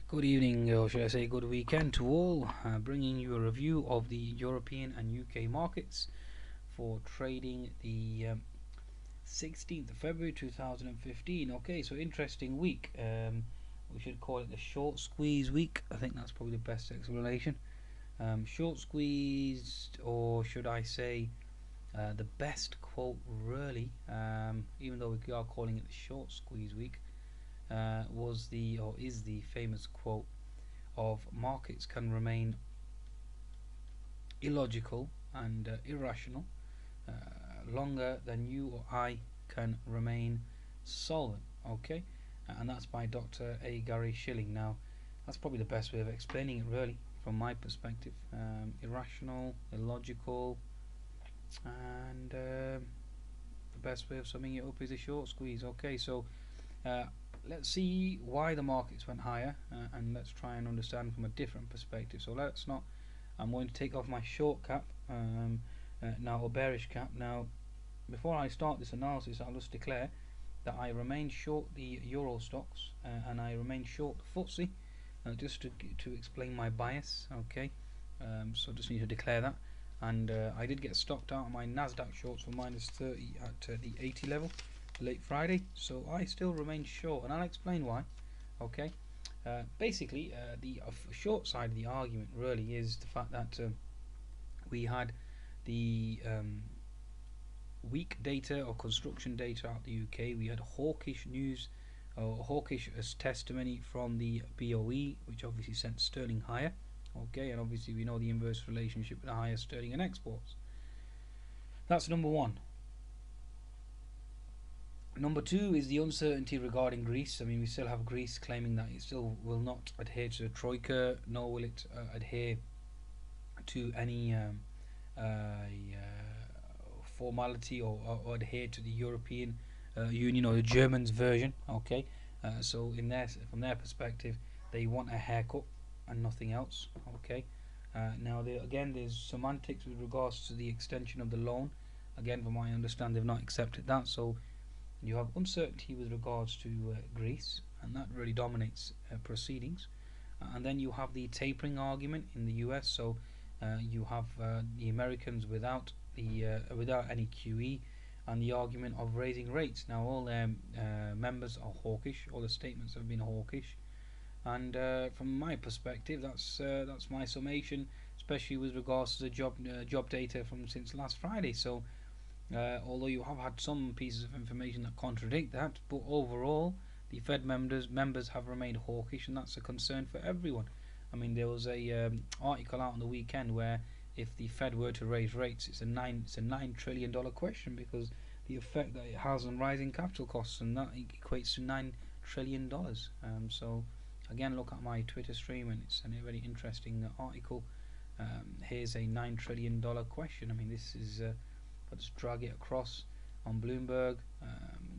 Good evening, or should I say good weekend to all, bringing you a review of the European and UK markets for trading the 16th of February 2015. Okay, so interesting week. We should call it the short squeeze week. I think that's probably the best explanation. Short squeezed, or should I say the best quote really, even though we are calling it the short squeeze week, is the famous quote of markets can remain illogical and irrational longer than you or I can remain solvent. Okay, and that's by Dr. A. Gary Shilling. Now, that's probably the best way of explaining it, really, from my perspective. Irrational, illogical, and the best way of summing it up is a short squeeze. Okay, so let's see why the markets went higher, and let's try and understand from a different perspective. So I'm going to take off my short cap now, or bearish cap. Now, before I start this analysis, I'll just declare that I remain short the Euro stocks and I remain short the FTSE, just to explain my bias. Okay, so just need to declare that. And I did get stocked out on my Nasdaq shorts for -30 at the 80 level late Friday, so I still remain short, and I'll explain why. Okay, basically the short side of the argument really is the fact that we had the weak data or construction data out the UK. We had hawkish news, or hawkish as testimony from the BOE, which obviously sent sterling higher. Okay, and obviously we know the inverse relationship with the higher sterling and exports. That's number one. Number two is the uncertainty regarding Greece. I mean, we still have Greece claiming that it still will not adhere to the Troika, nor will it adhere to any formality or adhere to the European Union, or the Germans' version. Okay, so from their perspective, they want a haircut and nothing else. Okay, now again, there's semantics with regards to the extension of the loan. Again, from my understanding, they've not accepted that. So you have uncertainty with regards to Greece, and that really dominates proceedings. And then you have the tapering argument in the US. So you have the Americans without any QE, and the argument of raising rates. Now, all their members are hawkish. All the statements have been hawkish, and from my perspective, that's my summation, especially with regards to the job data from since last Friday. So although you have had some pieces of information that contradict that, but overall the Fed members have remained hawkish, and that's a concern for everyone. I mean, there was a article out on the weekend where if the Fed were to raise rates, it's a $9 trillion question, because the effect that it has on rising capital costs, and that equates to $9 trillion. So again, look at my Twitter stream, and it's a very interesting article. Here's a $9 trillion question. I mean, this is I'll just drag it across on Bloomberg.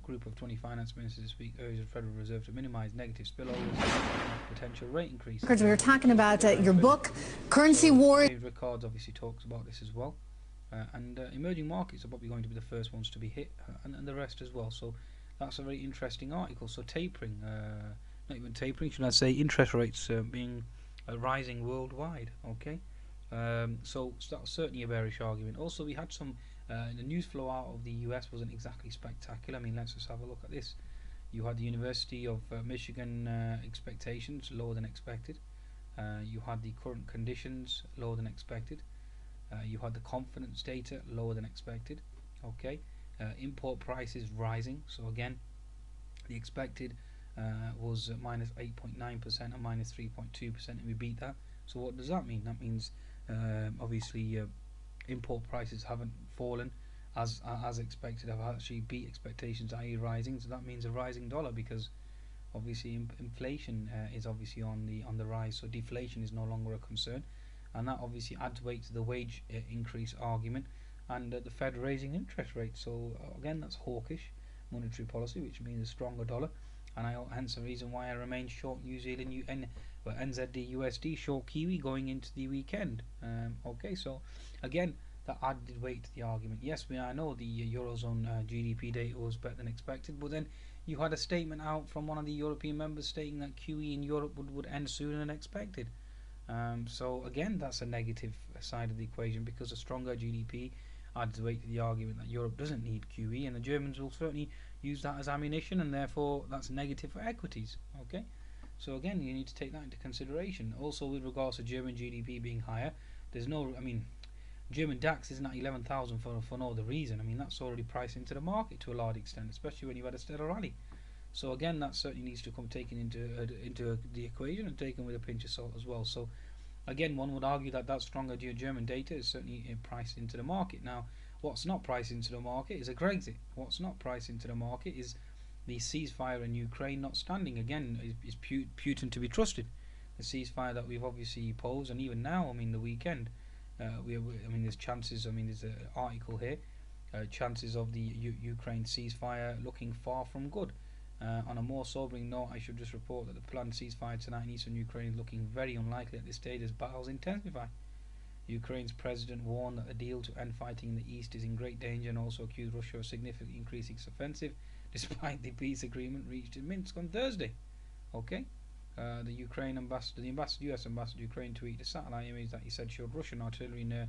Group of 20 finance ministers this week urged the Federal Reserve to minimize negative spillovers, potential rate increases. We were talking about your book, Currency War. James Rickards obviously talks about this as well. And emerging markets are probably going to be the first ones to be hit, and the rest as well. So that's a very interesting article. So tapering, not even tapering, should I say, interest rates being rising worldwide. Okay, so that's certainly a bearish argument. Also, we had some the news flow out of the US wasn't exactly spectacular. I mean, let's just have a look at this. You had the University of Michigan expectations lower than expected. You had the current conditions lower than expected. You had the confidence data lower than expected. Okay, import prices rising. So again, the expected was minus 8.9% and minus 3.2%, and we beat that. So what does that mean? That means obviously import prices haven't fallen as expected, have actually beat expectations, i.e. rising. So that means a rising dollar, because obviously inflation is obviously on the rise, so deflation is no longer a concern, and that obviously adds weight to the wage increase argument, and the Fed raising interest rates. So again, that's hawkish monetary policy, which means a stronger dollar, and hence the reason why I remain short New Zealand NZD USD, short Kiwi going into the weekend. Okay, so again, that added weight to the argument. Yes, I know the Eurozone GDP data was better than expected, but then you had a statement out from one of the European members stating that QE in Europe would end sooner than expected. So again, that's a negative side of the equation, because a stronger GDP adds weight to the argument that Europe doesn't need QE, and the Germans will certainly use that as ammunition, and therefore that's negative for equities. Okay, so again, you need to take that into consideration. Also, with regards to German GDP being higher, there's no, German DAX isn't at 11,000 for no other reason. That's already priced into the market to a large extent, especially when you've had a stellar rally. So again, that certainly needs to come taken into the equation, and taken with a pinch of salt as well. So again, one would argue that stronger German data is certainly priced into the market. Now, what's not priced into the market is a Grexit. What's not priced into the market is the ceasefire in Ukraine not standing. Again, is Putin to be trusted? The ceasefire that we've obviously posed, and even now, the weekend, there's chances. There's an article here. Chances of the Ukraine ceasefire looking far from good. On a more sobering note, I should just report that the planned ceasefire tonight in eastern Ukraine is looking very unlikely at this stage as battles intensify. Ukraine's president warned that the deal to end fighting in the east is in great danger, and also accused Russia of significantly increasing its offensive, despite the peace agreement reached in Minsk on Thursday. Okay, the US ambassador to Ukraine tweeted a satellite image that he said showed Russian artillery near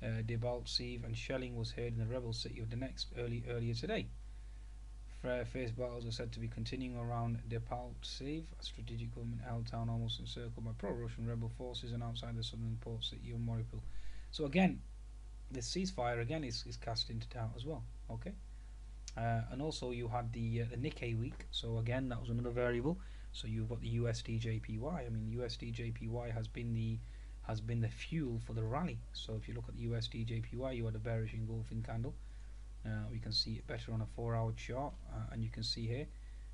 Debaltseve, and shelling was heard in the rebel city of Donetsk earlier today. Fierce battles are said to be continuing around Debaltseve, a strategic government-held town almost encircled by pro-Russian rebel forces, and outside the southern port city of Mariupol. So again, this ceasefire again is cast into doubt as well. Okay, and also you had the Nikkei week. So again, that was another variable. So you've got the USDJPY. The USDJPY has been the fuel for the rally. So if you look at the USDJPY, you had a bearish engulfing candle. We can see it better on a 4-hour chart, and you can see here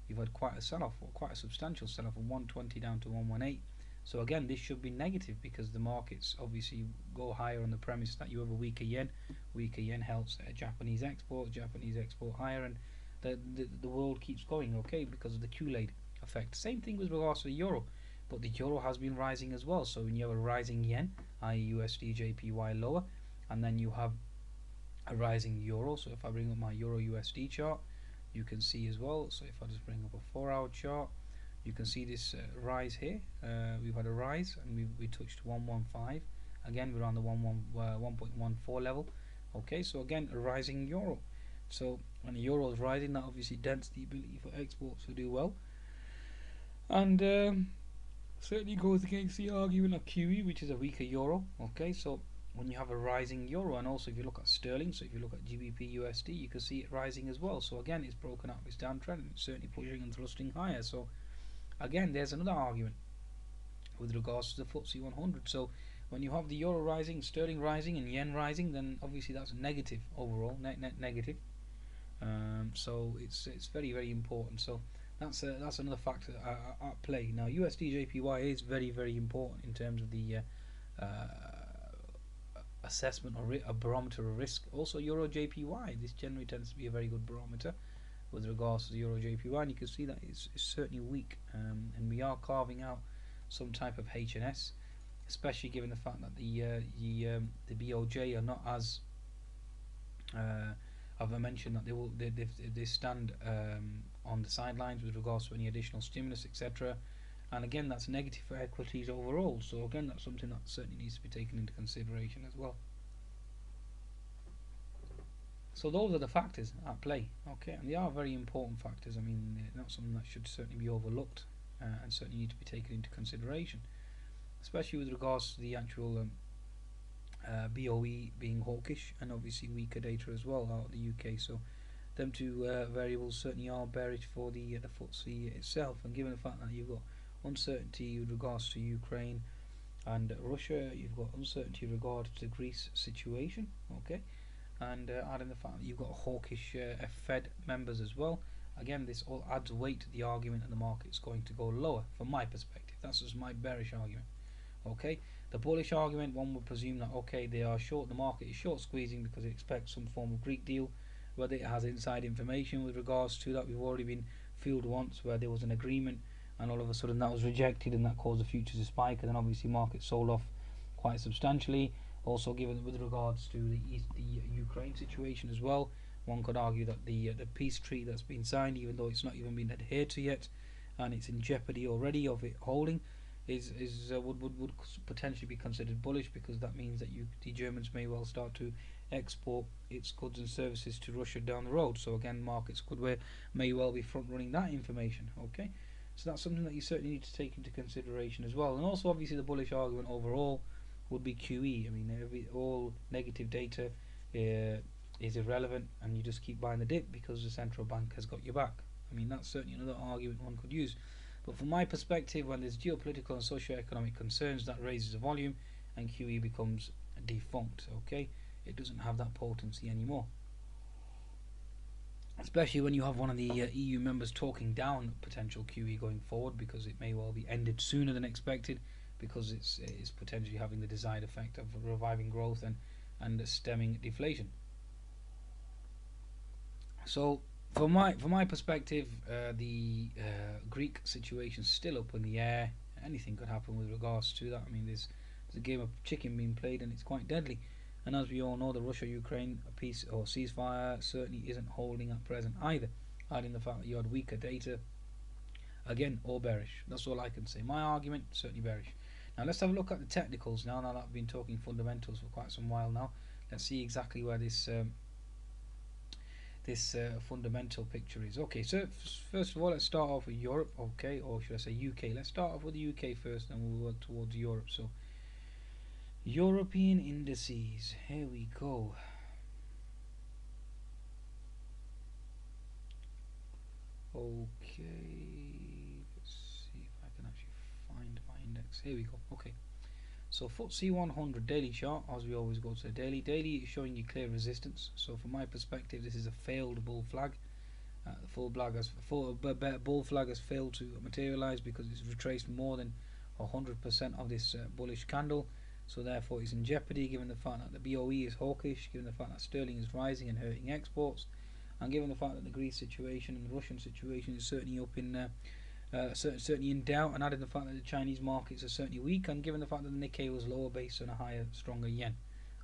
you've had quite a sell-off, or quite a substantial sell-off, from 120 down to 118. So again, this should be negative, because the markets obviously go higher on the premise that you have a weaker yen. Weaker yen helps Japanese export higher, and the world keeps going, okay, because of the Kool-Aid effect. Same thing with regards to the euro, but the euro has been rising as well. So when you have a rising yen, i.e. USDJPY lower, and then you have a rising euro. So if I bring up my euro USD chart, you can see as well. So if I just bring up a 4-hour chart, you can see this rise here. We've had a rise, and we touched 115. Again, we're on the 1.14 level. Okay, so again, a rising euro. So when the euro is rising, that obviously dents the ability for exports to do well, and certainly goes against the argument of QE, which is a weaker euro. Okay, so when you have a rising euro, and also if you look at sterling, so if you look at GBP USD, you can see it rising as well. So again, it's broken up its downtrend, and it's certainly pushing and thrusting higher. So again, there's another argument with regards to the FTSE 100. So when you have the euro rising, sterling rising, and yen rising, then obviously that's negative overall, net negative. So it's very, very important. So that's another factor at play. Now, USDJPY is very, very important in terms of the assessment or a barometer of risk. Also, EURJPY, this generally tends to be a very good barometer with regards to the EURJPY, and you can see that it's certainly weak, and we are carving out some type of H&S, especially given the fact that the BOJ are not as I've mentioned that they stand on the sidelines with regards to any additional stimulus, etc. And again, that's negative for equities overall. So again, that's something that certainly needs to be taken into consideration as well. So those are the factors at play, okay, and they are very important factors. They're not something that should certainly be overlooked, and certainly need to be taken into consideration, especially with regards to the actual BOE being hawkish, and obviously weaker data as well out of the UK. So them two variables certainly are bearish for the FTSE itself, and given the fact that you've got uncertainty with regards to Ukraine and Russia, you've got uncertainty with regard to the Greece situation, okay, and adding the fact that you've got hawkish Fed members as well. Again, this all adds weight to the argument that the market's going to go lower. From my perspective, that's just my bearish argument. Okay, the bullish argument, one would presume that okay, they are short. The market is short squeezing because it expects some form of Greek deal, whether it has inside information with regards to that. We've already been fooled once where there was an agreement, and all of a sudden that was rejected, and that caused the futures to spike, and then obviously market sold off quite substantially. Also, given with regards to the Ukraine situation as well, one could argue that the peace treaty that's been signed, even though it's not even been adhered to yet, and it's in jeopardy already of it holding, would potentially be considered bullish, because that means that the Germans may well start to export its goods and services to Russia down the road. So again, markets may well be front running that information. Okay, so that's something that you certainly need to take into consideration as well. And also, obviously, the bullish argument overall would be QE. I mean, all negative data is irrelevant, and you just keep buying the dip because the central bank has got your back. I mean, that's certainly another argument one could use. But from my perspective, when there's geopolitical and socio-economic concerns, that raises the volume, and QE becomes defunct. Okay, it doesn't have that potency anymore. Especially when you have one of the EU members talking down potential QE going forward, because it may well be ended sooner than expected, because it's potentially having the desired effect of reviving growth and stemming deflation. So from my perspective, the Greek situation is still up in the air. Anything could happen with regards to that. I mean, there's a game of chicken being played, and it's quite deadly. And as we all know, the Russia-Ukraine peace or ceasefire certainly isn't holding at present either. Adding the fact that you had weaker data, again, all bearish. That's all I can say. My argument, certainly bearish. Now let's have a look at the technicals now that I've been talking fundamentals for quite some while now. Let's see exactly where this fundamental picture is. Okay, so first of all, let's start off with Europe, okay, or should I say UK. Let's start off with the UK first, and we'll work towards Europe. So European indices, here we go. Okay, let's see if I can actually find my index. Here we go. Okay, so FTSE 100 daily chart, as we always go to the daily. Daily is showing you clear resistance. So from my perspective, this is a failed bull flag. The bull flag has failed to materialize because it's retraced more than 100% of this bullish candle. So therefore it's in jeopardy, given the fact that the BOE is hawkish, given the fact that sterling is rising and hurting exports, and given the fact that the Greece situation and the Russian situation is certainly up in certainly in doubt, and adding the fact that the Chinese markets are certainly weak, and given the fact that the Nikkei was lower based on a higher, stronger yen.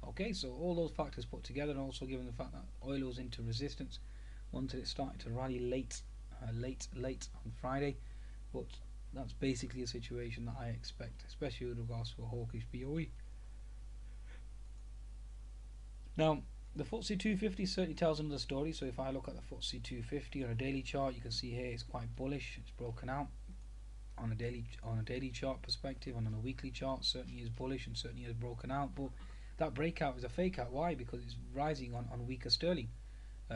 Okay, so all those factors put together, and also given the fact that oil was into resistance until it started to rally late on Friday, but that's basically a situation that I expect, especially with regards to a hawkish BOE. Now, the FTSE 250 certainly tells another story. So if I look at the FTSE 250 on a daily chart, you can see here it's quite bullish. It's broken out on a daily chart perspective, and on a weekly chart certainly is bullish and certainly has broken out. But that breakout is a fake out. Why? Because it's rising on weaker sterling.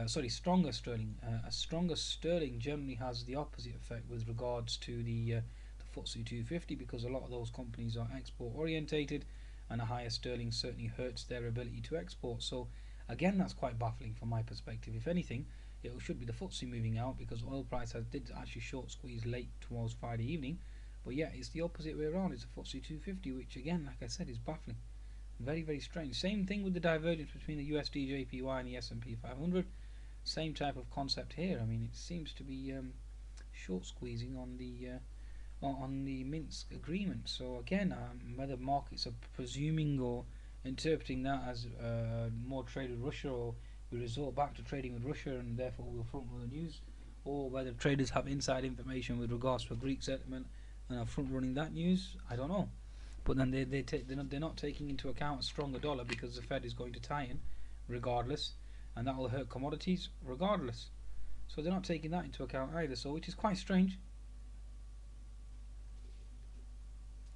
Stronger sterling. A stronger sterling generally has the opposite effect with regards to the FTSE 250, because a lot of those companies are export orientated, and a higher sterling certainly hurts their ability to export. So again, that's quite baffling from my perspective. If anything, it should be the FTSE moving out, because oil price did actually short squeeze late towards Friday evening. But yeah, it's the opposite way around. It's the FTSE 250, which again, like I said, is baffling. Very, very strange. Same thing with the divergence between the USDJPY and the S&P 500. Same type of concept here. I mean, it seems to be short squeezing on the Minsk agreement. So again, whether markets are presuming or interpreting that as more trade with Russia, or we resort back to trading with Russia and therefore we'll front run the news, or whether traders have inside information with regards to a Greek settlement and are front running that news, I don't know. But then they're not taking into account a stronger dollar, because the Fed is going to tighten regardless, and that will hurt commodities regardless. So they're not taking that into account either, so which is quite strange.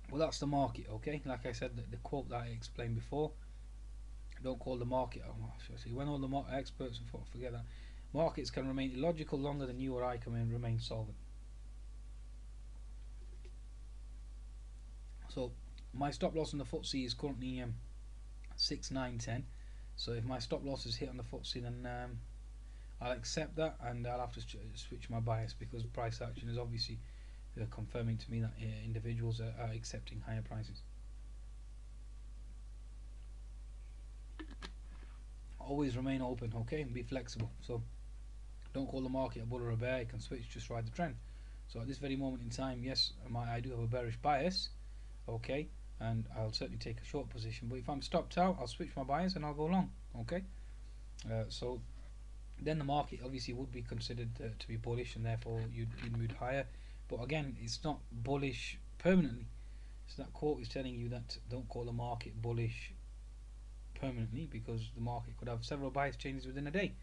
Well, that's the market, okay? Like I said, the quote that I explained before, don't call the market, when all the experts forget that, markets can remain illogical longer than you or I can remain solvent. So my stop loss on the FTSE is currently 6,910. So if my stop loss is hit on the FTSE, then I'll accept that, and I'll have to switch my bias, because price action is obviously confirming to me that individuals are accepting higher prices. Always remain open, okay, and be flexible. So don't call the market a bull or a bear. You can switch, just ride the trend. So at this very moment in time, yes, I do have a bearish bias, okay, and I'll certainly take a short position. But if I'm stopped out, I'll switch my bias and I'll go long, okay. So then the market obviously would be considered to be bullish, and therefore you'd move higher. But again, it's not bullish permanently. So that quote is telling you that don't call the market bullish permanently, because the market could have several bias changes within a day.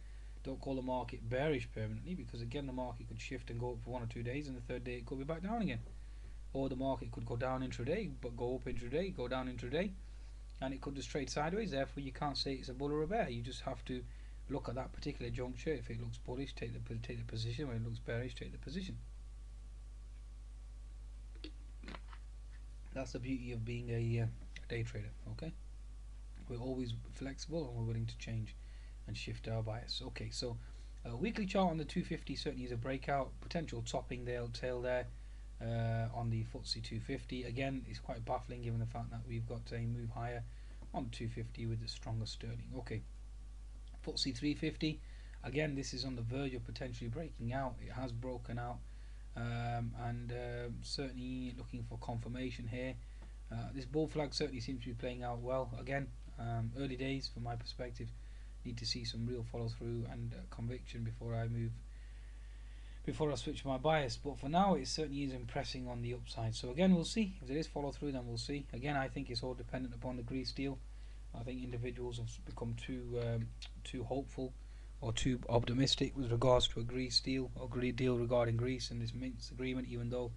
Don't call the market bearish permanently, because again the market could shift and go up for 1 or 2 days, and the third day it could be back down again. Or the market could go down intraday, but go up intraday, go down intraday, and it could just trade sideways. Therefore, you can't say it's a bull or a bear. You just have to look at that particular juncture. If it looks bullish, take the position. When it looks bearish, take the position. That's the beauty of being a day trader. Okay, we're always flexible and we're willing to change and shift our bias. Okay, so a weekly chart on the 250 certainly is a breakout, potential topping tail there on the FTSE 250. Again, it's quite baffling given the fact that we've got a move higher on 250 with the stronger sterling. Okay, FTSE 350. Again, this is on the verge of potentially breaking out. It has broken out, and certainly looking for confirmation here. This bull flag certainly seems to be playing out well. Again, early days from my perspective. Need to see some real follow through and conviction before I switch my bias. But for now, it certainly is impressing on the upside. So again, we'll see if there is follow through. Then we'll see. Again, I think it's all dependent upon the Greece deal. I think individuals have become too hopeful or too optimistic with regards to a Greece deal or deal regarding Greece and this Minsk agreement, even though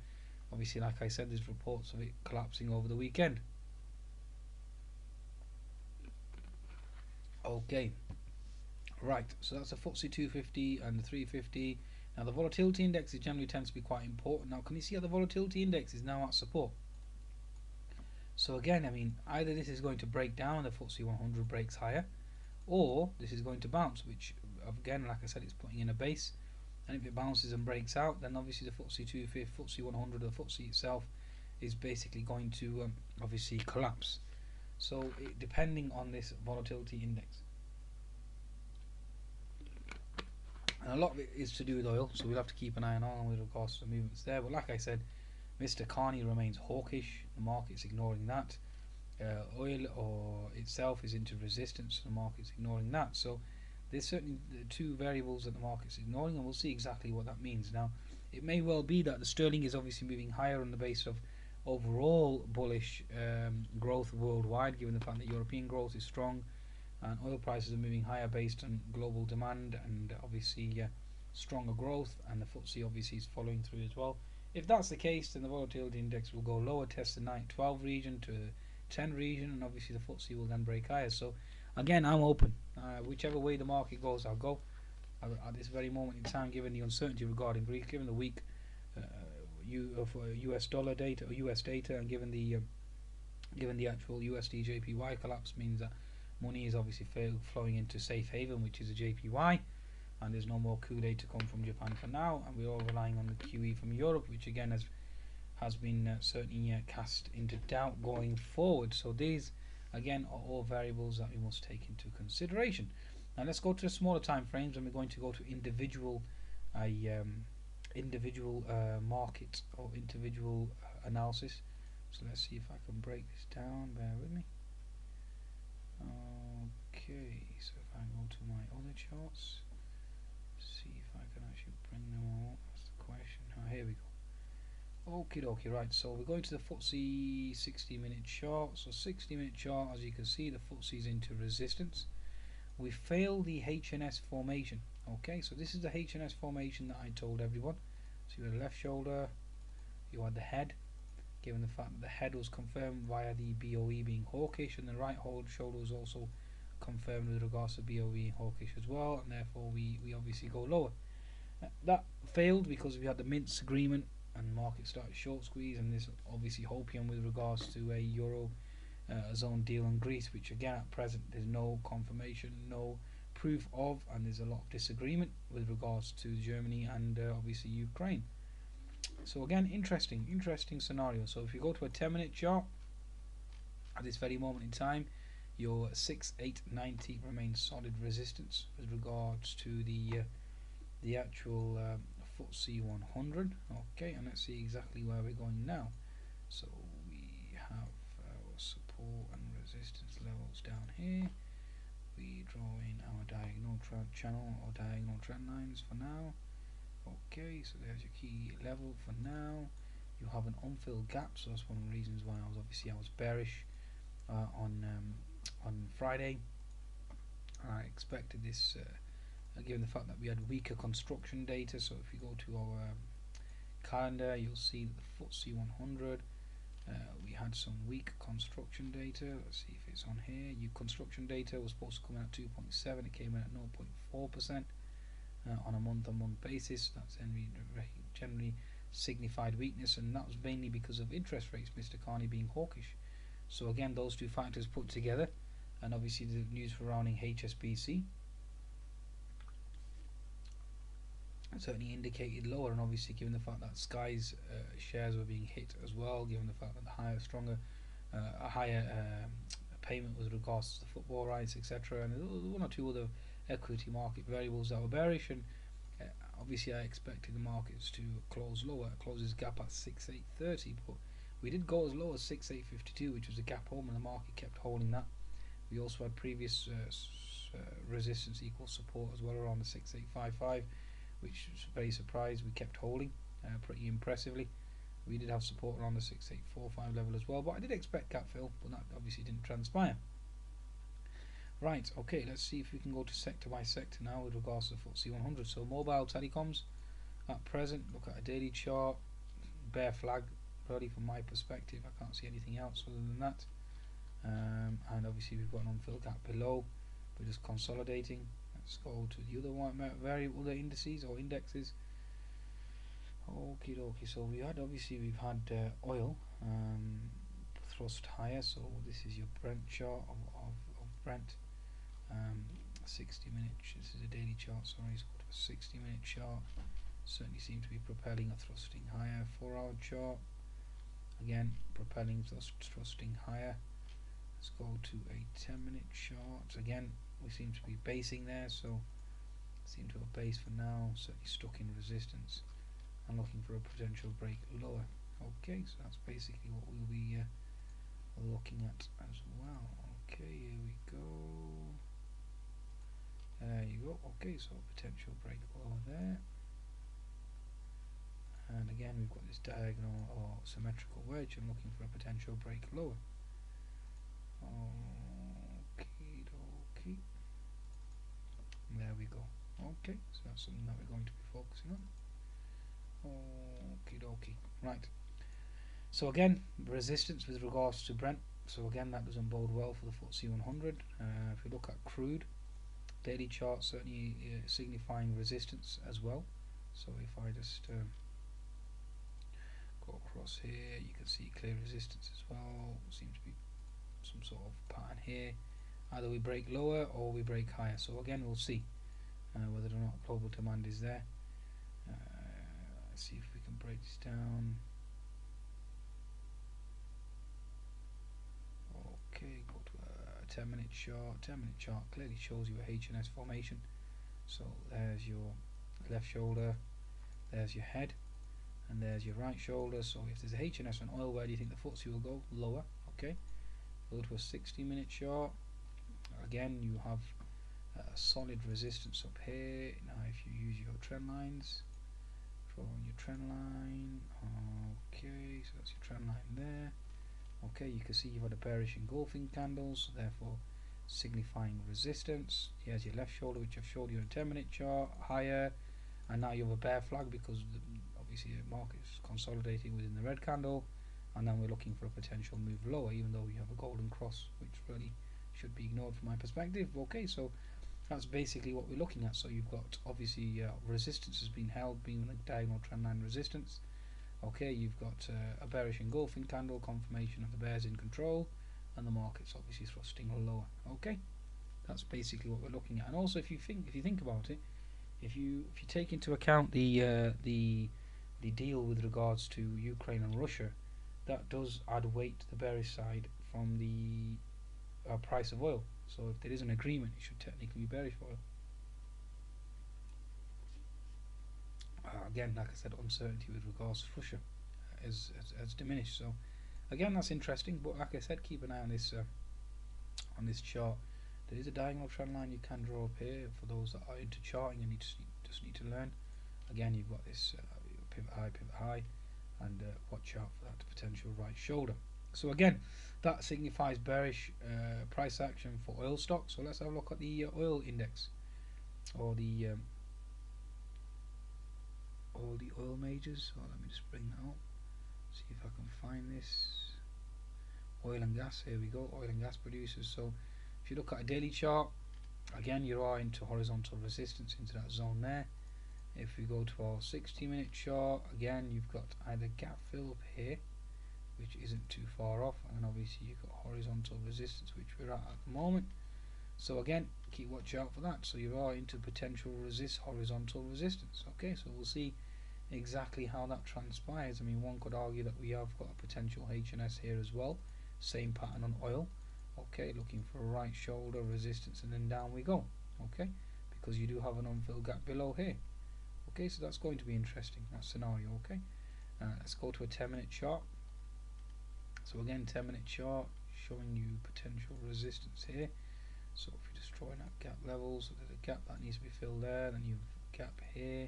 obviously, like I said, there's reports of it collapsing over the weekend. Okay, right, so that's the FTSE 250 and the 350. Now the volatility index generally tends to be quite important. Now can you see how the volatility index is now at support? So again, I mean, either this is going to break down, the FTSE 100 breaks higher, or this is going to bounce, which again, like I said, it's putting in a base. And if it bounces and breaks out, then obviously the FTSE 250, FTSE 100, the FTSE itself is basically going to obviously collapse. So depending on this volatility index, and a lot of it is to do with oil, so we'll have to keep an eye on oil with regards to the movements there. But like I said, Mr. Carney remains hawkish. The market's ignoring that. Oil or itself is into resistance. The market's ignoring that. So there's certainly the two variables that the market's ignoring, and we'll see exactly what that means. Now, it may well be that the sterling is obviously moving higher on the basis of overall bullish growth worldwide, given the fact that European growth is strong, and oil prices are moving higher based on global demand and obviously stronger growth, and the FTSE obviously is following through as well. If that's the case, then the volatility index will go lower, test the 912 region to 10 region, and obviously the FTSE will then break higher. So again, I'm open. Whichever way the market goes, I'll go. At this very moment in time, given the uncertainty regarding Greece, given the weak US dollar data or US data, and given the actual USDJPY collapse, means that money is obviously flowing into safe haven, which is a JPY, and there's no more coup-de to come from Japan for now, and we're all relying on the QE from Europe, which again has been certainly cast into doubt going forward. So these again are all variables that we must take into consideration. Now let's go to the smaller time frames, and we're going to go to individual market or individual analysis. So let's see if I can break this down. Bear with me. Okay, so if I go to my other charts, see if I can actually bring them all. That's the question. Here we go. Okie dokie, right, so we're going to the FTSE 60-minute chart. So 60-minute chart, as you can see, the FTSE is into resistance. We failed the HNS formation. Okay, so this is the HNS formation that I told everyone. So you had the left shoulder, you had the head, given the fact that the head was confirmed via the BOE being hawkish, and the right shoulder was also confirmed with regards to BOE hawkish as well, and therefore we obviously go lower. That failed because we had the Minsk agreement, and the market started short squeeze, and this obviously hopium with regards to a Euro zone deal on Greece, which again at present there's no confirmation, no proof of, and there's a lot of disagreement with regards to Germany and obviously Ukraine. So again, interesting scenario. So if you go to a 10-minute chart, at this very moment in time, your 6890 remains solid resistance with regards to the actual FTSE 100. Okay, and let's see exactly where we're going now. So we have support and resistance levels down here. We draw in our diagonal diagonal channel or diagonal trend lines for now. Okay, so there's your key level for now. You have an unfilled gap, so that's one of the reasons why I was bearish on Friday. I expected this, given the fact that we had weaker construction data. So if you go to our calendar, you'll see that the FTSE 100, we had some weak construction data. Let's see if it's on here. Construction data was supposed to come in at 2.7. It came in at 0.4%. On a month-on-month basis. That's generally signified weakness, and that was mainly because of interest rates, Mr. Carney being hawkish. So again, those two factors put together, and obviously the news surrounding HSBC certainly indicated lower, and obviously given the fact that Sky's shares were being hit as well, given the fact that a higher payment with regards to the football rights, etc., and one or two other equity market variables that were bearish, and obviously I expected the markets to close lower. It closes gap at 6,830, but we did go as low as 6,852, which was a gap home, and the market kept holding that. We also had previous resistance equals support as well around the 6,855, which was very surprised we kept holding pretty impressively. We did have support around the 6,845 level as well, but I did expect gap fill, but that obviously didn't transpire. Right, okay, let's see if we can go to sector by sector now with regards to the FTSE 100. So mobile telecoms at present, look at a daily chart, bear flag really from my perspective. I can't see anything else other than that. And obviously we've got an unfilled gap below. We're just consolidating. Let's go to the other one, other indices or indexes. Okie dokie, so we've had oil thrust higher, so this is your Brent chart of Brent. 60-minute, this is a daily chart, sorry, it's got a 60-minute chart, certainly seem to be propelling or thrusting higher. 4-hour chart, again propelling, thrusting higher. Let's go to a 10-minute chart, again we seem to be basing there, so seem to have base for now, certainly stuck in resistance and looking for a potential break lower. Okay, so that's basically what we'll be looking at as well. Okay, here we go. There you go. Okay, so potential break lower there. And again, we've got this diagonal or symmetrical wedge and looking for a potential break lower. Okie dokie. There we go. Okay, so that's something that we're going to be focusing on. Okie dokie. Right. So again, resistance with regards to Brent. So again, that doesn't bode well for the FTSE 100. If we look at crude, daily chart certainly signifying resistance as well. So if I just go across here, you can see clear resistance as well. Seems to be some sort of pattern here. Either we break lower or we break higher. So again, we'll see whether or not global demand is there. Let's see if we can break this down. Okay, go to a 10-minute chart. 10-minute chart clearly shows you a H&S formation. So there's your left shoulder, there's your head, and there's your right shoulder. So if there's a H&S on oil, where do you think the FTSE will go? Lower. Okay, go to a 60-minute chart. Again, you have a solid resistance up here. Now if you use your trend lines, draw on your trend line. Okay, so that's your trend line there. Okay, you can see you've had a bearish engulfing candles, so therefore signifying resistance. Here's your left shoulder, which I've showed you in a 10-minute chart, higher, and now you have a bear flag because obviously the market is consolidating within the red candle, and then we're looking for a potential move lower, even though we have a golden cross, which really should be ignored from my perspective. Okay, so that's basically what we're looking at. So you've got obviously resistance has been held, being a diagonal trend line resistance. Okay, you've got a bearish engulfing candle, confirmation of the bears in control, and the market's obviously thrusting lower. Okay, that's basically what we're looking at. And also, if you think about it, if you take into account the deal with regards to Ukraine and Russia, that does add weight to the bearish side from the price of oil. So if there is an agreement, it should technically be bearish for oil. Again, like I said, uncertainty with regards to Russia has diminished. So again, that's interesting. But like I said, keep an eye on this chart There is a diagonal trend line you can draw up here for those that are into charting and just need to learn. Again, you've got this pivot high, and watch out for that potential right shoulder. So again, that signifies bearish price action for oil stocks. So let's have a look at the oil index, or the all the oil majors. So let me just bring that up, see if I can find this. Oil and gas, here we go, oil and gas producers. So if you look at a daily chart, again you are into horizontal resistance, into that zone there. If we go to our 60-minute chart, again you've got either gap fill up here, which isn't too far off, and then obviously you've got horizontal resistance, which we're at the moment. So again, keep watch out for that. So you are into potential horizontal resistance. Okay, so we'll see exactly how that transpires. I mean, one could argue that we have got a potential HNS here as well, same pattern on oil. Okay, looking for a right shoulder resistance, and then down we go. Okay, because you do have an unfilled gap below here. Okay, so that's going to be interesting, that scenario. Okay, let's go to a 10-minute chart. So again, 10-minute chart showing you potential resistance here. So if you're just drawing out gap levels, so there's a gap that needs to be filled there, then you've a gap here,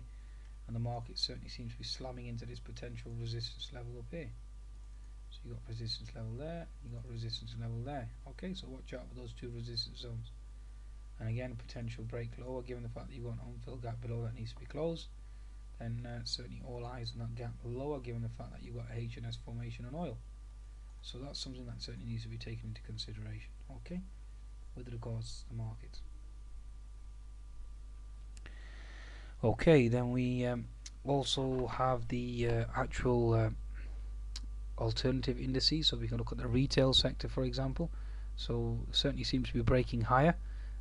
and the market certainly seems to be slamming into this potential resistance level up here. So you got resistance level there, you got resistance level there. Okay, so watch out for those two resistance zones. And again, potential break lower, given the fact that you've got an unfilled gap below that needs to be closed. Then certainly all eyes on that gap lower, given the fact that you've got a HNS formation on oil. So that's something that certainly needs to be taken into consideration. Okay, with regards to the market. Okay, then we also have the actual alternative indices. So we can look at the retail sector, for example. So certainly seems to be breaking higher,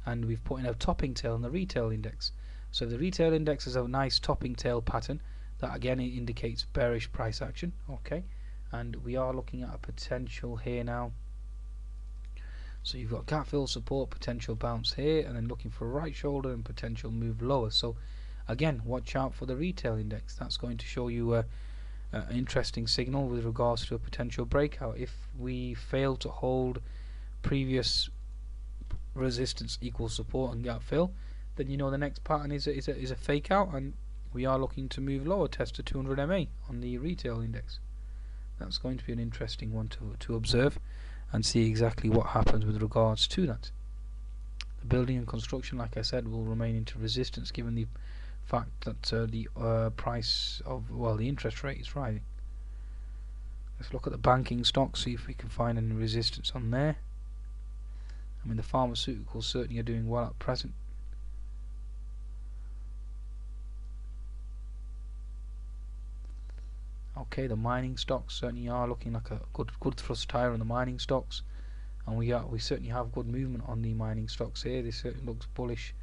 and we've put in a topping tail on the retail index. So the retail index is a nice topping tail pattern that again indicates bearish price action. Okay, and we are looking at a potential here now. So you've got gap fill support, potential bounce here, and then looking for a right shoulder and potential move lower. So again, watch out for the retail index. That's going to show you an interesting signal with regards to a potential breakout. If we fail to hold previous resistance equals support and gap fill, then you know the next pattern is a fake out, and we are looking to move lower, test to 200 MA on the retail index. That's going to be an interesting one to observe and see exactly what happens with regards to that. The building and construction, like I said, will remain into resistance given the fact that the price of, well, the interest rate is rising. Let's look at the banking stocks, see if we can find any resistance on there. I mean, the pharmaceuticals certainly are doing well at present. Okay, the mining stocks certainly are looking like a good thrust higher on the mining stocks, and we certainly have good movement on the mining stocks here. This certainly looks bullish.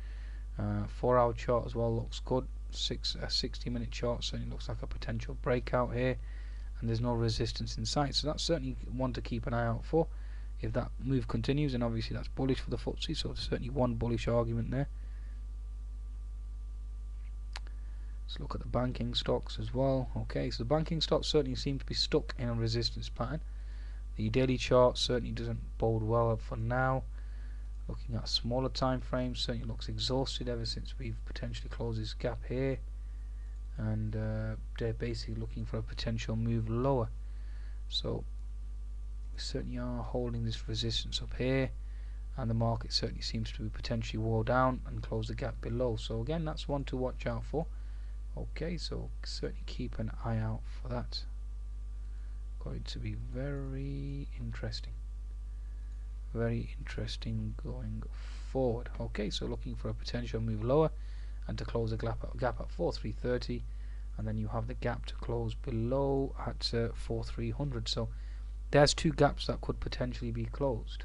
4-hour chart as well looks good. 60-minute chart certainly looks like a potential breakout here, and there's no resistance in sight. So that's certainly one to keep an eye out for. If that move continues, then obviously that's bullish for the FTSE. So there's certainly one bullish argument there. Let's look at the banking stocks as well. Okay, so the banking stocks certainly seem to be stuck in a resistance pattern. The daily chart certainly doesn't bode well for now. Looking at smaller time frames, certainly looks exhausted ever since we've potentially closed this gap here, and they're basically looking for a potential move lower. So we certainly are holding this resistance up here, and the market certainly seems to be potentially wore down and close the gap below. So again, that's one to watch out for. Okay, so certainly keep an eye out for that. Going to be very interesting going forward. Okay, so looking for a potential move lower and to close the gap at 4330, and then you have the gap to close below at 4300. So there's two gaps that could potentially be closed.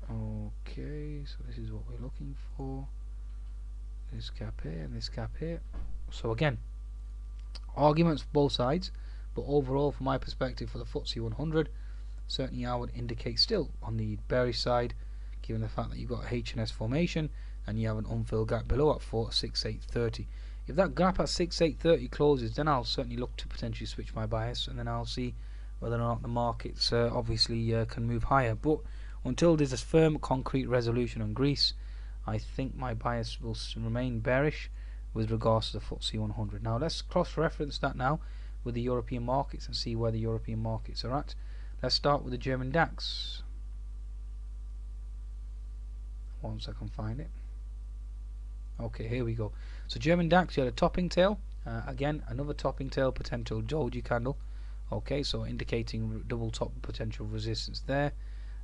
Okay, so this is what we're looking for. This gap here and this gap here. So again, arguments for both sides, but overall from my perspective for the FTSE 100, certainly I would indicate still on the bearish side, given the fact that you've got a HNS formation and you have an unfilled gap below at 6830. If that gap at 6830 closes, then I'll certainly look to potentially switch my bias, and then I'll see whether or not the markets obviously can move higher. But Until there's a firm concrete resolution on Greece, I think my bias will remain bearish with regards to the FTSE 100. Now let's cross-reference that now with the European markets and see where the European markets are at. Let's start with the German DAX. Once I can find it. Okay, here we go. So German DAX, you had a topping tail. Again, another topping tail, potential doji candle. Okay, so indicating double top potential resistance there.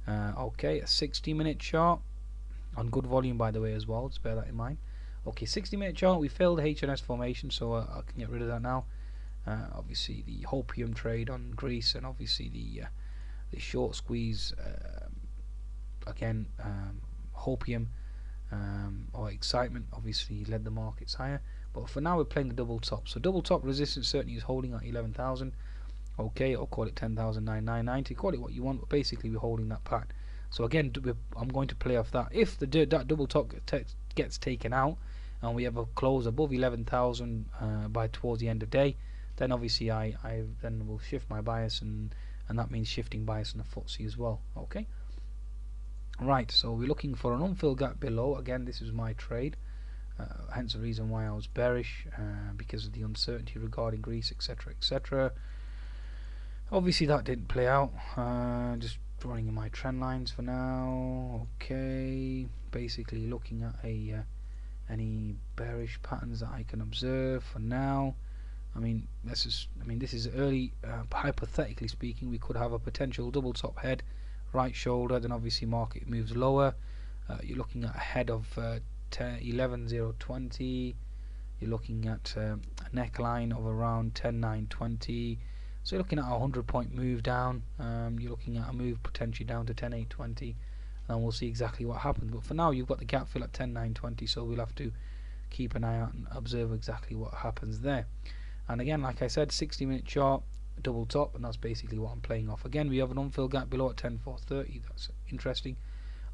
Okay, a 60-minute chart on good volume, by the way, as well. Just bear that in mind. Okay, 60-minute chart. We failed the HNS formation, so I can get rid of that now. Obviously, the hopium trade on Greece, and obviously the short squeeze again. Hopium or excitement obviously led the markets higher, but for now we're playing the double top. So double top resistance certainly is holding at 11,000. Okay, or call it 10,990, call it what you want, but basically we're holding that pattern. So again, I'm going to play off that. If that double top gets taken out and we have a close above 11,000 by towards the end of day, then obviously I then will shift my bias, and that means shifting bias in the FTSE as well. Okay. Right, so we're looking for an unfilled gap below. Again, this is my trade, hence the reason why I was bearish, because of the uncertainty regarding Greece, etc., etc. Obviously that didn't play out. Just drawing in my trend lines for now. Okay, basically looking at any bearish patterns that I can observe for now. I mean, this is early. Hypothetically speaking, we could have a potential double top head, right shoulder, then obviously market moves lower. You're looking at a head of 11,020. You're looking at a neckline of around 10,920. So you're looking at a 100-point move down. You're looking at a move potentially down to 10,820, and we'll see exactly what happens. But for now, you've got the gap fill at 10,920, so we'll have to keep an eye out and observe exactly what happens there. And again, like I said, 60-minute chart, double top, and that's basically what I'm playing off. Again, we have an unfilled gap below at 10,430. That's interesting.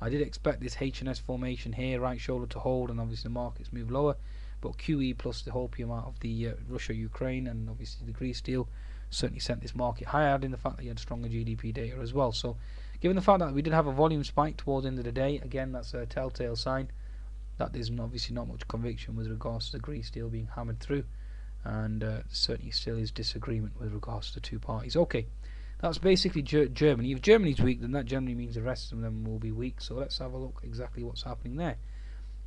I did expect this HNS formation here, right shoulder, to hold, and obviously the markets move lower, but QE plus the hopium out of the Russia-Ukraine and obviously the Greece deal certainly sent this market higher, adding the fact that you had stronger GDP data as well. So given the fact that we did have a volume spike towards the end of the day, again, that's a telltale sign that there's obviously not much conviction with regards to the Greece deal being hammered through, and certainly still is disagreement with regards to the two parties. Okay, that's basically Germany. If Germany's weak, then that generally means the rest of them will be weak. So let's have a look exactly what's happening there.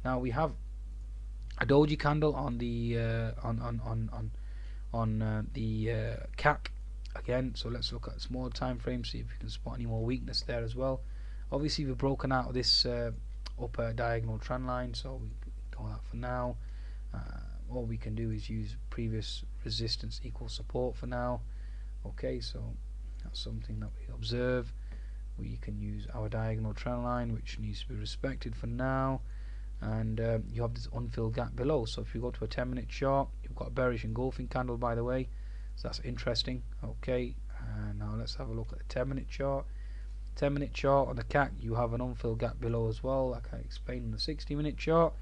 Now we have a doji candle on the CAC again. So let's look at smaller time frame, see if we can spot any more weakness there as well. Obviously we've broken out of this upper diagonal trend line, so we ignore that for now. All we can do is use previous resistance equal support for now. Okay, so that's something that we observe. We can use our diagonal trend line, which needs to be respected for now, and you have this unfilled gap below. So if you go to a 10-minute chart, you've got a bearish engulfing candle, by the way, so that's interesting. Okay, now let's have a look at the 10-minute chart. 10-minute chart on the CAC, you have an unfilled gap below as well, like I explained on the 60-minute chart,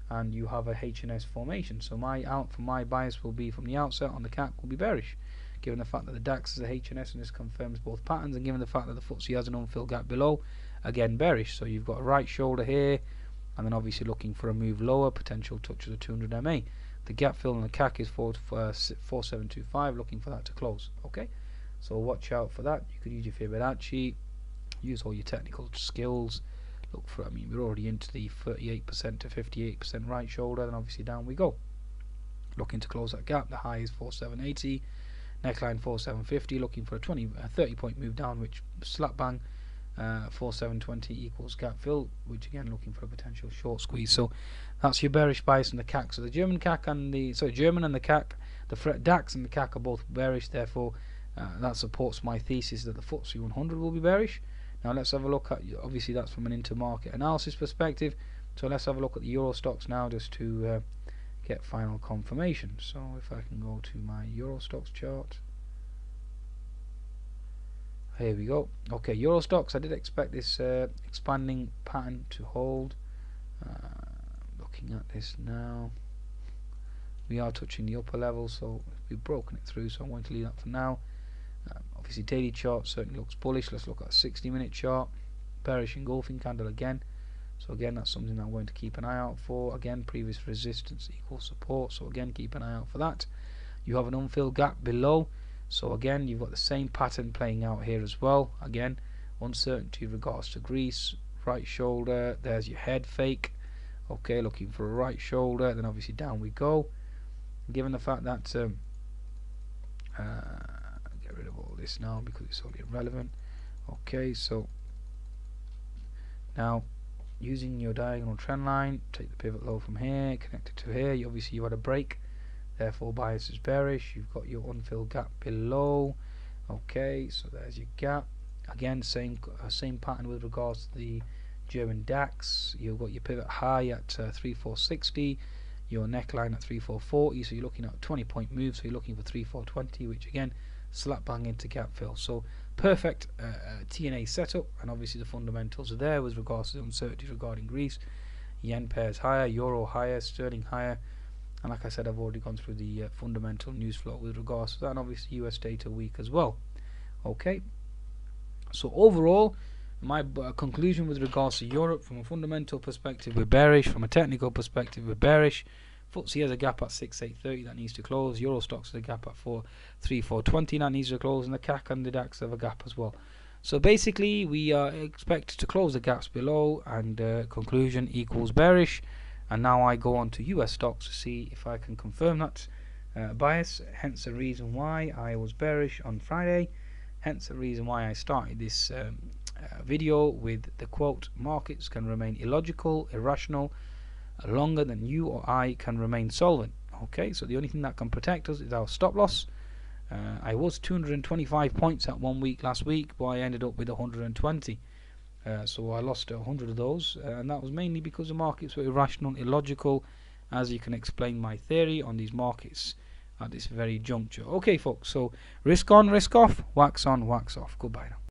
and you have a HNS formation. So my bias will be from the outset on the CAC will be bearish, given the fact that the DAX is a HNS and this confirms both patterns, and given the fact that the FTSE has an unfilled gap below, again bearish. So you've got a right shoulder here, and then obviously looking for a move lower, potential touch of the 200 MA. The gap fill on the CAC is 4725, looking for that to close. Okay, so watch out for that. You could use your Fibonacci, use all your technical skills. Look for, we're already into the 38% to 58% right shoulder, then obviously down we go. Looking to close that gap. The high is 4780, neckline 4750, looking for a 30-point move down, which slap bang 4720 equals gap fill, which again looking for a potential short squeeze. So that's your bearish bias in the CAC. So the German CAC and the German and the CAC, the DAX and the CAC are both bearish. Therefore, that supports my thesis that the FTSE 100 will be bearish. Now let's have a look at, obviously that's from an intermarket analysis perspective, so let's have a look at the Euro stocks now just to get final confirmation. So if I can go to my Euro stocks chart, here we go. Okay, Euro stocks, I did expect this expanding pattern to hold. Looking at this now, we are touching the upper level, so we've broken it through, so I'm going to leave that for now. Obviously daily chart certainly looks bullish. Let's look at a 60-minute chart. bearish engulfing candle again. So again, that's something that I'm going to keep an eye out for. Again, previous resistance equals support, so again, keep an eye out for that. You have an unfilled gap below, so again, you've got the same pattern playing out here as well. Again, uncertainty in regards to Greece, right shoulder, there's your head fake. Okay, looking for a right shoulder, then obviously down we go. Given the fact that get rid of all this now because it's only irrelevant. Okay, so now using your diagonal trend line, take the pivot low from here, connect it to here. Obviously you had a break, therefore bias is bearish. You've got your unfilled gap below. Okay, so there's your gap. Again, same pattern with regards to the German DAX. You've got your pivot high at 3460, your neckline at 3440, so you're looking at a 20-point move, so you're looking for 3420, which again, slap bang into gap fill. So perfect TNA setup, and obviously the fundamentals are there with regards to the uncertainty regarding Greece. Yen pairs higher, euro higher, sterling higher, and like I said, I've already gone through the fundamental news flow with regards to that, and obviously US data week as well. Okay, so overall, my conclusion with regards to Europe, from a fundamental perspective, we're bearish. From a technical perspective, we're bearish. FTSE has a gap at 6830 that needs to close. Euro stocks has a gap at 3420 that needs to close, and the CAC and the DAX have a gap as well. So basically, we expect to close the gaps below, and conclusion equals bearish. And now I go on to US stocks to see if I can confirm that bias. Hence the reason why I was bearish on Friday. Hence the reason why I started this video with the quote, markets can remain illogical, irrational, longer than you or I can remain solvent. Okay, so the only thing that can protect us is our stop loss. I was 225 points at 1 week last week, but I ended up with 120. So I lost 100 of those, and that was mainly because the markets were irrational, illogical, as you can explain my theory on these markets at this very juncture. Okay folks, so risk on, risk off, wax on, wax off. Goodbye now.